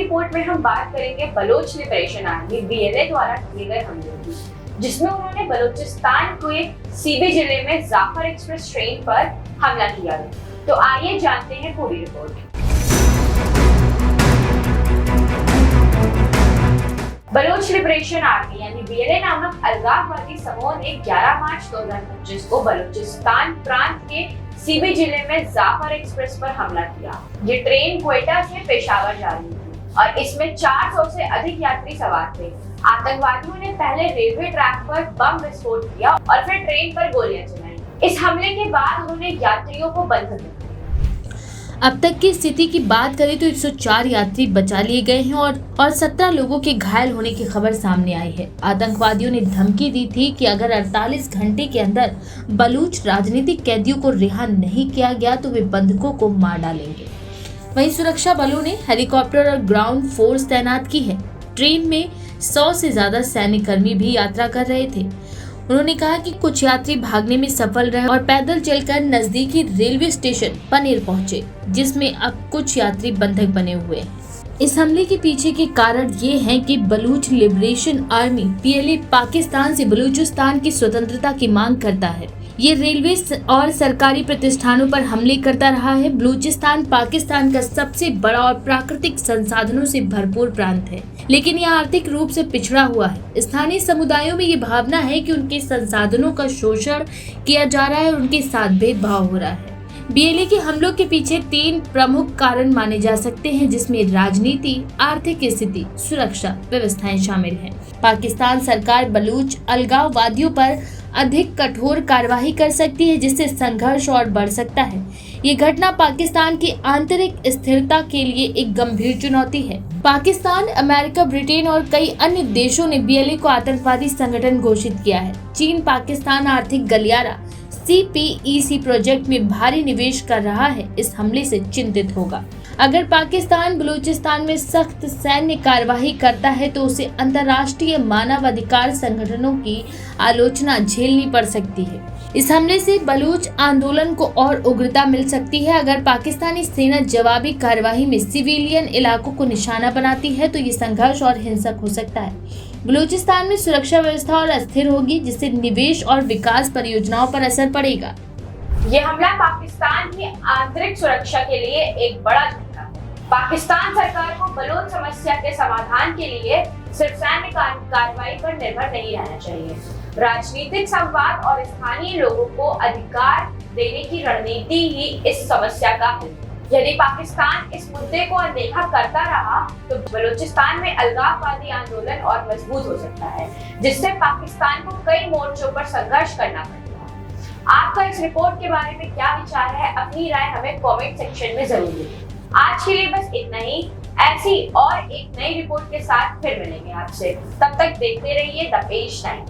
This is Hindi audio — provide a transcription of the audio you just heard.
रिपोर्ट में हम बात करेंगे बलोच लिबरेशन आर्मी BLA द्वारा किए गए हमले की, जिसमें उन्होंने बलूचिस्तान के सीबी जिले में जाफर एक्सप्रेस ट्रेन पर हमला किया। तो आइए जानते हैं पूरी रिपोर्ट। बलोच लिबरेशन आर्मी यानी BLA नामक अलगाववादी समूह ने 11 मार्च 2025 को बलूचिस्तान प्रांत के सीबी जिले में जाफर एक्सप्रेस पर हमला किया। ये ट्रेन क्वेटा से पेशावर जा रही थी और इसमें 400 से अधिक यात्री सवार थे। आतंकवादियों ने पहले रेलवे ट्रैक पर बम विस्फोट किया और फिर ट्रेन पर गोलियां चलाई। इस हमले के बाद उन्होंने यात्रियों को बंधक बनाया। अब तक की स्थिति की बात करें तो 104 यात्री बचा लिए गए हैं और 17 लोगों के घायल होने की खबर सामने आई है। आतंकवादियों ने धमकी दी थी कि अगर 48 घंटे के अंदर बलूच राजनीतिक कैदियों को रिहा नहीं किया गया तो वे बंधकों को मार डालेंगे। वहीं सुरक्षा बलों ने हेलीकॉप्टर और ग्राउंड फोर्स तैनात की है। ट्रेन में 100 से ज्यादा सैन्य कर्मी भी यात्रा कर रहे थे। उन्होंने कहा कि कुछ यात्री भागने में सफल रहे और पैदल चलकर नजदीकी रेलवे स्टेशन पनेर पहुंचे, जिसमें अब कुछ यात्री बंधक बने हुए हैं। इस हमले के पीछे के कारण ये हैं कि Baloch liberation army BLA Pakistan से बलूचिस्तान की स्वतंत्रता की मांग करता है। ये रेलवे और सरकारी प्रतिष्ठानों पर हमले करता रहा है। बलूचिस्तान पाकिस्तान का सबसे बड़ा और प्राकृतिक संसाधनों से भरपूर प्रांत है, लेकिन यह आर्थिक रूप से पिछड़ा हुआ है। स्थानीय समुदायों में ये भावना है कि उनके संसाधनों का शोषण किया जा रहा है और उनके साथ भेदभाव हो रहा है। BLA के हमलों के पीछे 3 प्रमुख कारण माने जा सकते हैं, जिसमें राजनीति, आर्थिक स्थिति, सुरक्षा व्यवस्थाएं शामिल हैं। पाकिस्तान सरकार बलूच अलगाववादियों पर अधिक कठोर कार्रवाई कर सकती है, जिससे संघर्ष और बढ़ सकता है। ये घटना पाकिस्तान की आंतरिक स्थिरता के लिए एक गंभीर चुनौती है। पाकिस्तान, अमेरिका, ब्रिटेन और कई अन्य देशों ने BLA को आतंकवादी संगठन घोषित किया है। चीन पाकिस्तान आर्थिक गलियारा CPEC प्रोजेक्ट में भारी निवेश कर रहा है, इस हमले से चिंतित होगा। अगर पाकिस्तान बलूचिस्तान में सख्त सैन्य कार्रवाई करता है तो उसे अंतर्राष्ट्रीय मानवाधिकार संगठनों की आलोचना झेलनी पड़ सकती है। इस हमले से बलूच आंदोलन को और उग्रता मिल सकती है। अगर पाकिस्तानी सेना जवाबी कार्रवाई में सिविलियन इलाकों को निशाना बनाती है तो ये संघर्ष और हिंसक हो सकता है। बलूचिस्तान में सुरक्षा व्यवस्था और अस्थिर होगी, जिससे निवेश और विकास परियोजनाओं पर असर पड़ेगा। ये हमला पाकिस्तान की आंतरिक सुरक्षा के लिए एक बड़ा झटका है। पाकिस्तान सरकार को बलोच समस्या के समाधान के लिए सिर्फ सैन्य कार्रवाई पर निर्भर नहीं रहना चाहिए। राजनीतिक संवाद और स्थानीय लोगों को अधिकार देने की रणनीति ही इस समस्या का हल है। यदि पाकिस्तान इस मुद्दे को अनदेखा करता रहा तो बलूचिस्तान में अलगाववादी आंदोलन और मजबूत हो सकता है, जिससे पाकिस्तान को कई मोर्चों पर संघर्ष करना पड़ेगा। आपका इस रिपोर्ट के बारे में क्या विचार है? अपनी राय हमें कमेंट सेक्शन में जरूर दें। आज के लिए बस इतना ही। ऐसी और एक नई रिपोर्ट के साथ फिर मिलेंगे आपसे। तब तक देखते रहिए द पेज टाइम।